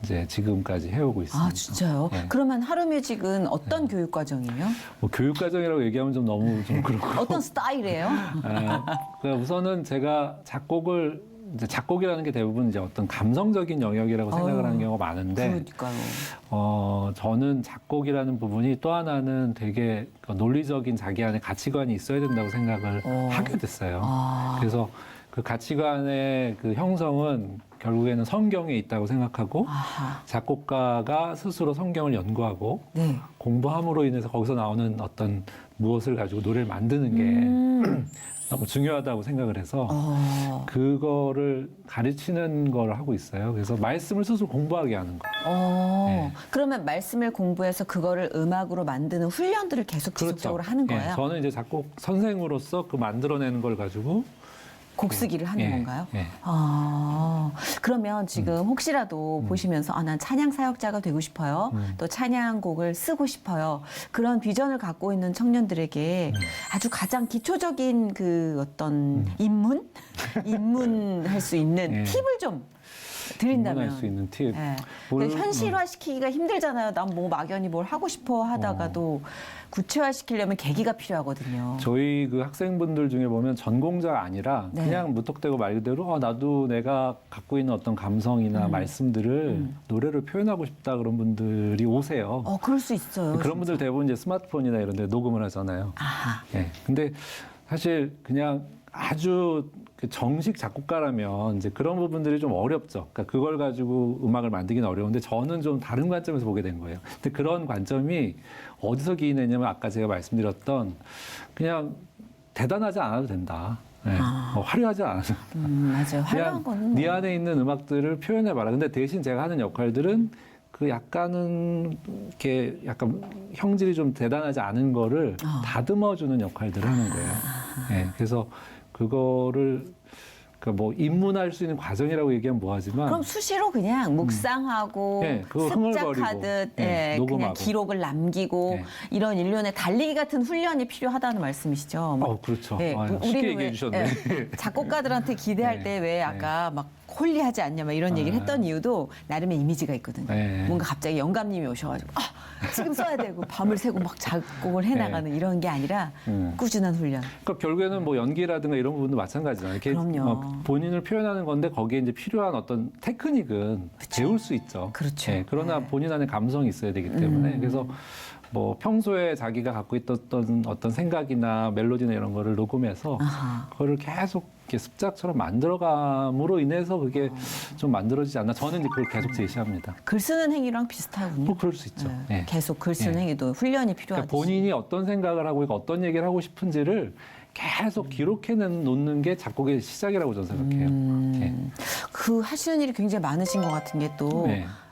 이제 지금까지 해오고 있습니다. 아, 진짜요? 예. 그러면 하루뮤직은 어떤 교육 과정이에요? 뭐 교육과정이라고 얘기하면 좀 너무 좀 그렇고 어떤 스타일이에요? 그러니까 우선은 제가 작곡이라는 게 대부분 이제 어떤 감성적인 영역이라고 생각을 하는 경우가 많은데, 그러니까요. 저는 작곡이라는 부분이 또 하나는 되게 논리적인 자기 안에 가치관이 있어야 된다고 생각을 하게 됐어요. 그래서 그 가치관의 그 형성은 결국에는 성경에 있다고 생각하고, 아하. 작곡가가 스스로 성경을 연구하고 네. 공부함으로 인해서 거기서 나오는 어떤 무엇을 가지고 노래를 만드는 게 너무 중요하다고 생각을 해서 그거를 가르치는 걸 하고 있어요. 그래서 말씀을 스스로 공부하게 하는 거. 네. 그러면 말씀을 공부해서 그거를 음악으로 만드는 훈련들을 계속 지속적으로 하는 예, 거예요? 저는 이제 작곡 선생으로서 그 만들어내는 걸 가지고 곡 쓰기를 하는 예, 건가요? 예. 그러면 지금 혹시라도 보시면서 난 찬양 사역자가 되고 싶어요. 또 찬양곡을 쓰고 싶어요. 그런 비전을 갖고 있는 청년들에게 아주 가장 기초적인 그 어떤 입문할 수 있는 예. 팁을 좀 드린다면. 입문할 수 있는 팁. 예. 뭘- 현실화시키기가 힘들잖아요. 난 뭐 막연히 뭘 하고 싶어 하다가도 구체화시키려면 계기가 필요하거든요. 저희 그 학생분들 중에 보면 전공자가 아니라 네. 그냥 무턱대고 말 그대로 나도 내가 갖고 있는 어떤 감성이나 말씀들을 노래로 표현하고 싶다 그런 분들이 오세요. 그럴 수 있어요. 그런 분들 대부분 이제 스마트폰이나 이런 데 녹음을 하잖아요. 아하. 예. 근데 사실 그냥 아주 그 정식 작곡가라면 이제 그런 부분들이 좀 어렵죠. 그러니까 그걸 가지고 음악을 만들기는 어려운데 저는 좀 다른 관점에서 보게 된 거예요. 근데 그런 관점이 어디서 기인했냐면 아까 제가 말씀드렸던 그냥 대단하지 않아도 된다. 예. 화려하지 않아도 맞아요. 화려한 그냥 거는 네 뭐. 안에 있는 음악들을 표현해봐라. 근데 대신 제가 하는 역할들은 그 약간은 이렇게 약간 형질이 좀 대단하지 않은 거를 다듬어주는 역할들을 하는 거예요. 예, 그래서 그거를 그러니까 뭐 입문할 수 있는 과정이라고 얘기하면 뭐하지만 그럼 수시로 그냥 묵상하고 네, 그거 흥얼거리고, 습작하듯 네, 예, 녹음하고. 그냥 기록을 남기고 네. 이런 일련의 달리기 같은 훈련이 필요하다는 말씀이시죠. 뭐 그렇죠. 예, 쉽게 우리는 얘기해 왜, 주셨네. 예, 작곡가들한테 기대할 네, 때 왜 아까 막 홀리하지 않냐 막 이런 얘기를 했던 이유도 나름의 이미지가 있거든요. 네. 뭔가 갑자기 영감님이 오셔가지고 지금 써야 되고 밤을 새고 막 작곡을 해나가는 이런 게 아니라 꾸준한 훈련. 그러니까 결국에는 뭐 연기라든가 이런 부분도 마찬가지잖아요. 이렇게 그럼요. 본인을 표현하는 건데 거기에 이제 필요한 어떤 테크닉은 배울 수 있죠. 그렇죠. 예, 그러나 네. 본인 안에 감성이 있어야 되기 때문에 그래서 뭐 평소에 자기가 갖고 있었던 어떤 생각이나 멜로디나 이런 거를 녹음해서 아하. 그거를 계속 이렇게 습작처럼 만들어감으로 인해서 그게 좀 만들어지지 않나. 저는 이제 그걸 계속 제시합니다. 글 쓰는 행위랑 비슷하군요. 뭐 그럴 수 있죠. 네. 예. 계속 글 쓰는 예. 행위도 훈련이 그러니까 필요하듯이. 본인이 어떤 생각을 하고 있고 어떤 얘기를 하고 싶은지를 계속 기록해 놓는 게 작곡의 시작이라고 저는 생각해요. 예. 그 하시는 일이 굉장히 많으신 것 같은 게 또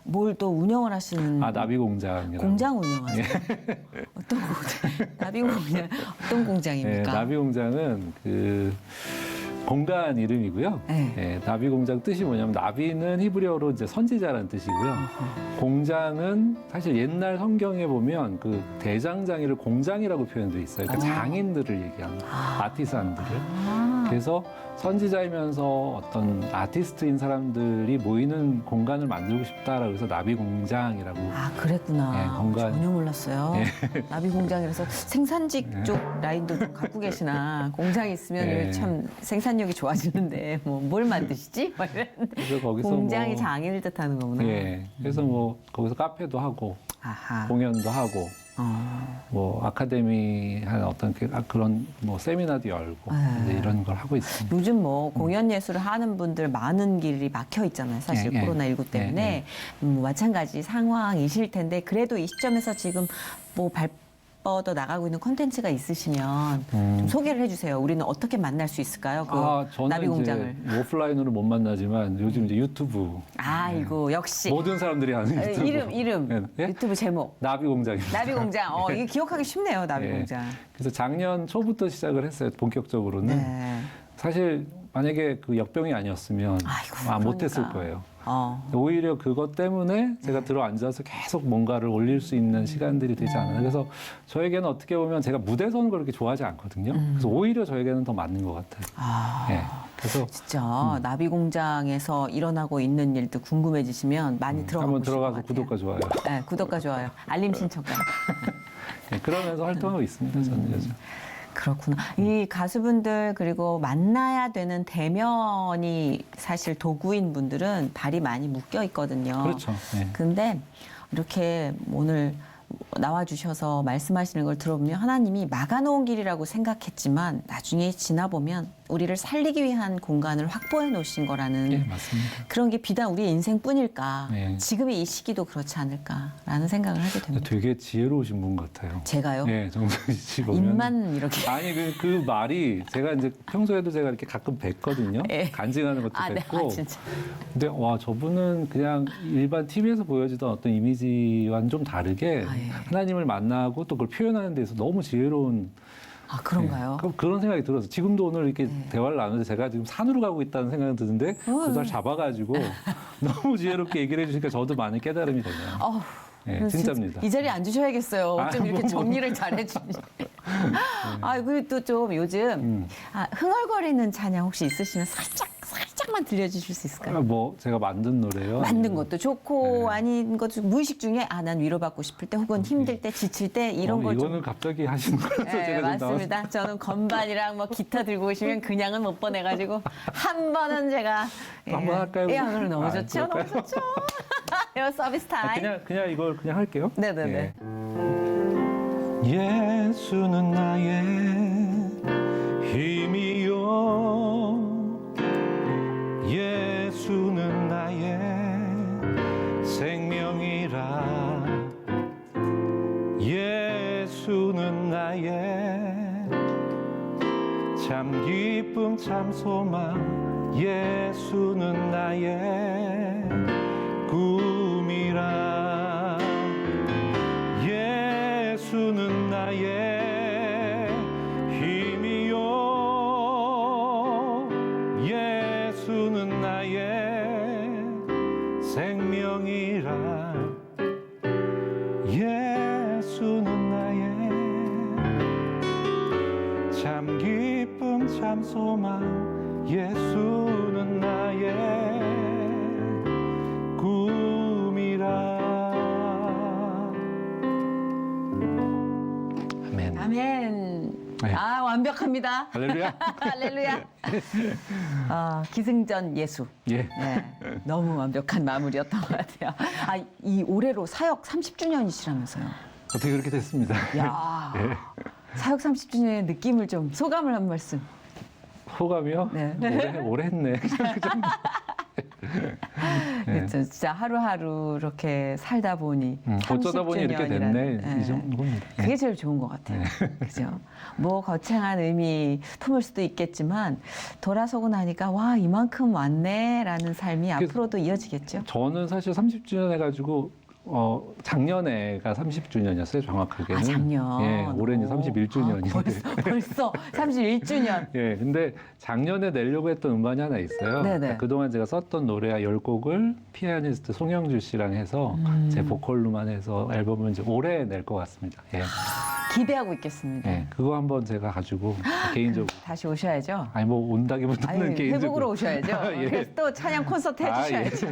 뭘 네. 또 운영을 하시는 나비 공장이라고. 공장 운영하세요. 어떤 공장? 나비 공장 어떤 공장입니까? 나비 공장은 그 공간 이름이고요. 네. 나비 공장 뜻이 뭐냐면 나비는 히브리어로 이제 선지자라는 뜻이고요. 공장은 사실 옛날 성경에 보면 그 대장장이를 공장이라고 표현되어 있어요. 그러니까 장인들을 얘기하는 아티산들을. 그래서 선지자이면서 어떤 아티스트인 사람들이 모이는 공간을 만들고 싶다라고 해서 나비 공장이라고. 아 그랬구나. 네, 공간. 전혀 몰랐어요. 나비 공장이라서 생산직 쪽 라인도 좀 갖고 계시나. 공장이 있으면 네. 참 생산력이 좋아지는데 뭐 뭘 만드시지? 막 이랬는데 그래서 거기서 공장이 뭐, 장인을 뜻하는 거구나. 예. 그래서 뭐 거기서 카페도 하고 아하. 공연도 하고 뭐 아카데미 한 어떤 그런 뭐 세미나도 열고 이제 이런 걸 하고 있습니다. 요즘 뭐 공연 예술을 하는 분들 많은 길이 막혀 있잖아요. 사실 예, 예. 코로나19 때문에 마찬가지 상황이실 텐데 그래도 이 시점에서 지금 뭐 뻗어 나가고 있는 콘텐츠가 있으시면 좀 소개를 해주세요. 우리는 어떻게 만날 수 있을까요? 그 저는 나비 공장을. 이제 오프라인으로 못 만나지만 요즘 이제 유튜브 아이고 역시 모든 사람들이 아는 유튜브 이름 예? 유튜브 제목 나비 공장입니다. 나비 공장. 이게 기억하기 쉽네요. 나비 예. 공장. 그래서 작년 초부터 시작을 했어요. 본격적으로는 네. 사실 만약에 그 역병이 아니었으면 아이고, 못했을 그러니까. 거예요. 어. 오히려 그것 때문에 제가 들어 앉아서 계속 뭔가를 올릴 수 있는 시간들이 되지 않아요. 그래서 저에게는 어떻게 보면 제가 무대 서는 걸 그렇게 좋아하지 않거든요. 그래서 오히려 저에게는 더 맞는 것 같아요. 예. 그래서 진짜 나비 공장에서 일어나고 있는 일도 궁금해지시면 많이 들어가 한번 보실 것 들어가서 같아요. 구독과 좋아요. 네, 구독과 좋아요. 알림 신청까지. 예, 그러면서 활동하고 있습니다. 저는 요즘. 그렇구나. 이 가수분들 그리고 만나야 되는 대면이 사실 도구인 분들은 발이 많이 묶여 있거든요. 그렇죠. 예. 근데 이렇게 오늘 나와주셔서 말씀하시는 걸 들어보면 하나님이 막아놓은 길이라고 생각했지만 나중에 지나보면 우리를 살리기 위한 공간을 확보해 놓으신 거라는 예, 맞습니다. 그런 게 비단 우리의 인생뿐일까. 네. 지금의 이 시기도 그렇지 않을까라는 생각을 하게 됩니다. 되게 지혜로우신 분 같아요. 제가요? 예, 정선 씨 보면. 입만 이렇게. 아니 그 말이 제가 이제 평소에도 제가 이렇게 가끔 뵙거든요. 예. 간증하는 것도 네. 뵙고. 진짜. 근데 와 저분은 그냥 일반 TV에서 보여지던 어떤 이미지와는 좀 다르게 예. 하나님을 만나고 또 그걸 표현하는 데서 너무 지혜로운. 아, 그런가요? 그런 생각이 들어서 지금도 오늘 이렇게 대화를 나누는데 제가 지금 산으로 가고 있다는 생각이 드는데 그걸 잡아가지고 너무 지혜롭게 얘기를 해주시니까 저도 많이 깨달음이 되네요. 어우, 예, 진짜입니다. 이 자리에 앉으셔야겠어요. 어쩜 이렇게 정리를 잘해주니. 아, 그리고 또 좀 요즘 흥얼거리는 찬양 혹시 있으시면 살짝만 들려주실 수 있을까요? 뭐 제가 만든 노래요. 만든 것도 좋고 네. 아닌 것도 무의식 중에 난 위로받고 싶을 때 혹은 힘들 때 지칠 때 이런 걸 좀. 이거는 갑자기 하시는 거라서 네, 제가 좀 맞습니다. 저는 건반이랑 뭐 기타 들고 오시면 그냥은 못 보내가지고 한 번은 제가 한번 할까요? 예, 그럼 너무 좋죠, 너무 그럴까요? 좋죠. 이거 서비스 타임. 그냥 이걸 그냥 할게요. 네네네. 예수는 나의 힘이요 예수는 나의 생명이라 예수는 나의 참 기쁨 참 소망 예수는 나의 꿈이라 예수는 나의 힘이요 예수는 생명이라 예수는 나의 참 기쁨 참 소망 예수는 나의 꿈이라. 아멘. 아멘. 네. 아, 완벽합니다. 할렐루야. 할렐루야. 기승전 예수. 예. 네, 너무 완벽한 마무리였던 것 같아요. 아, 이 올해로 사역 30주년이시라면서요. 어떻게 그렇게 됐습니다. 야, 예. 사역 30주년의 느낌을 좀 소감을 한 말씀. 호감이요? 네. 오래 했네. 그렇죠. 진짜 하루하루 이렇게 살다 보니 어쩌다 보니 이렇게 됐네. 이 정도입니다. 그게 제일 좋은 것 같아요. 그죠? 뭐 거창한 의미 품을 수도 있겠지만 돌아서고 나니까 와 이만큼 왔네라는 삶이 앞으로도 이어지겠죠. 저는 사실 30주년 해가지고 작년에가 30주년이었어요, 정확하게는. 아, 작년. 예, 올해는 31주년인데. 벌써 31주년. 예, 근데 작년에 내려고 했던 음반이 하나 있어요. 네네. 그동안 제가 썼던 노래 10곡을 피아니스트 송영주 씨랑 해서 제 보컬로만 해서 앨범을 이제 올해 낼 것 같습니다. 예. 기대하고 있겠습니다. 예, 그거 한번 제가 가지고 개인적으로. 다시 오셔야죠. 아니, 뭐 온다기보다는 아니, 개인적으로. 회복으로 오셔야죠. 예. 그래서 또 찬양 콘서트 아, 해주셔야죠.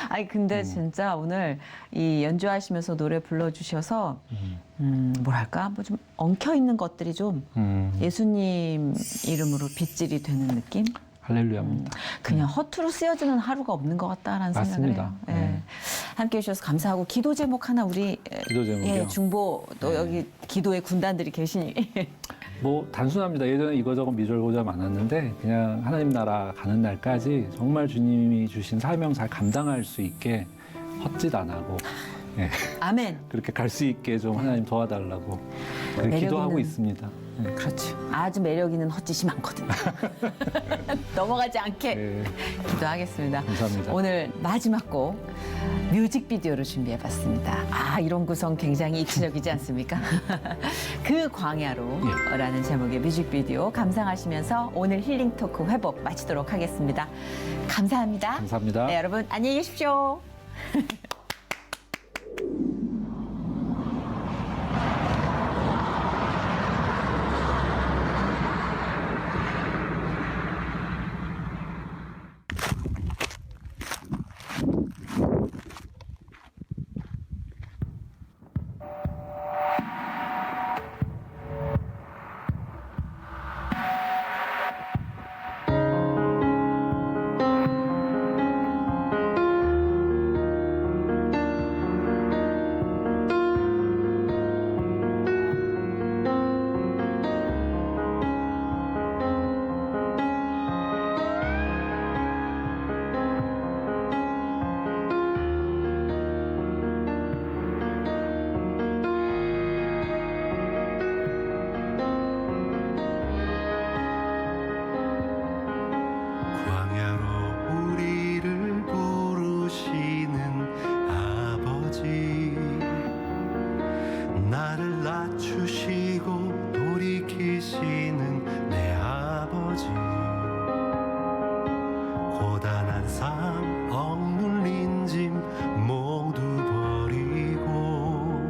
아니 근데 진짜 오늘 이 연주하시면서 노래 불러주셔서 뭐랄까 뭐 좀 엉켜 있는 것들이 좀 예수님 이름으로 빗질이 되는 느낌? 할렐루야입니다. 그냥 허투루 쓰여지는 하루가 없는 것 같다라는 생각을 맞습니다. 해요. 예. 네. 함께 해주셔서 감사하고 기도 제목 하나 우리 기도 제목이요? 예, 중보 또 여기 기도의 군단들이 계시니 뭐 단순합니다. 예전에 이거저거 미절고절 많았는데 그냥 하나님 나라 가는 날까지 정말 주님이 주신 사명 잘 감당할 수 있게 헛짓 안 하고 예, 아멘. 그렇게 갈 수 있게 좀 하나님 도와달라고 매력 기도하고 있는- 있습니다. 예. 그렇죠. 아주 매력 있는 헛짓이 많거든요. 넘어가지 않게 예, 기도하겠습니다. 감사합니다. 오늘 마지막 곡 뮤직비디오를 준비해봤습니다. 아 이런 구성 굉장히 입체적이지 않습니까? 그 광야로라는 제목의 뮤직비디오 감상하시면서 오늘 힐링 토크 회복 마치도록 하겠습니다. 감사합니다. 감사합니다. 네, 여러분 안녕히 계십시오. 광야로 우리를 부르시는 아버지, 나를 낮추시고 돌이키시는 내 아버지, 고단한 삶 억눌린 짐 모두 버리고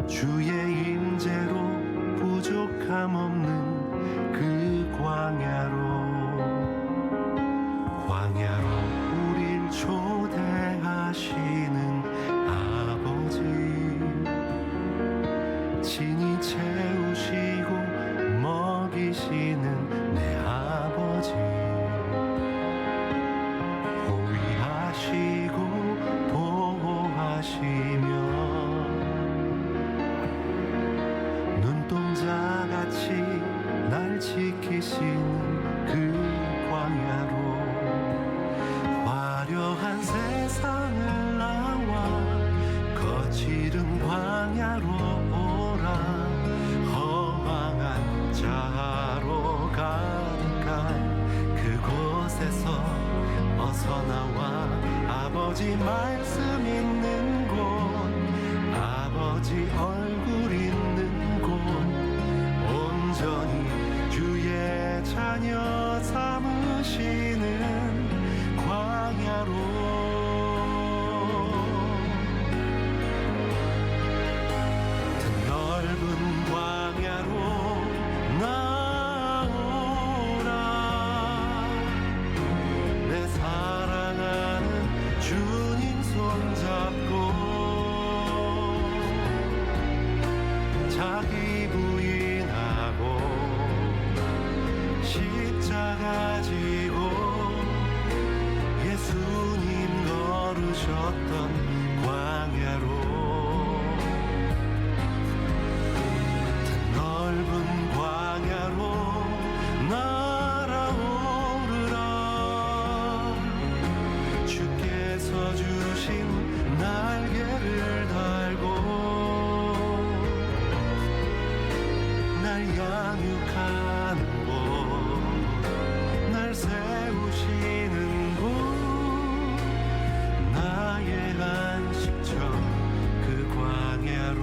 주의 임재로 부족함 없는 그 광야로 우릴 초대하시는 아버지, 친히 채우시고 먹이시는 내 아버지, 호위하시고 보호하시며 눈동자같이 날 지키시는 그 광야로, 화려한 세상을 나와 거칠은 광야로 오라, 허망한 자로 가득한 그곳에서 어서 나와 아버지 말씀 있는 곳, 아버지 얼굴 있는 곳, 온전히 주의 자녀 삼으시는 광야로 걷던 광야로 넓은 광야로 날아오르라 주께서 주신 날개를 달고 날 양육하는 곳 날 세우시는 곳 나의 안식처 그 광야로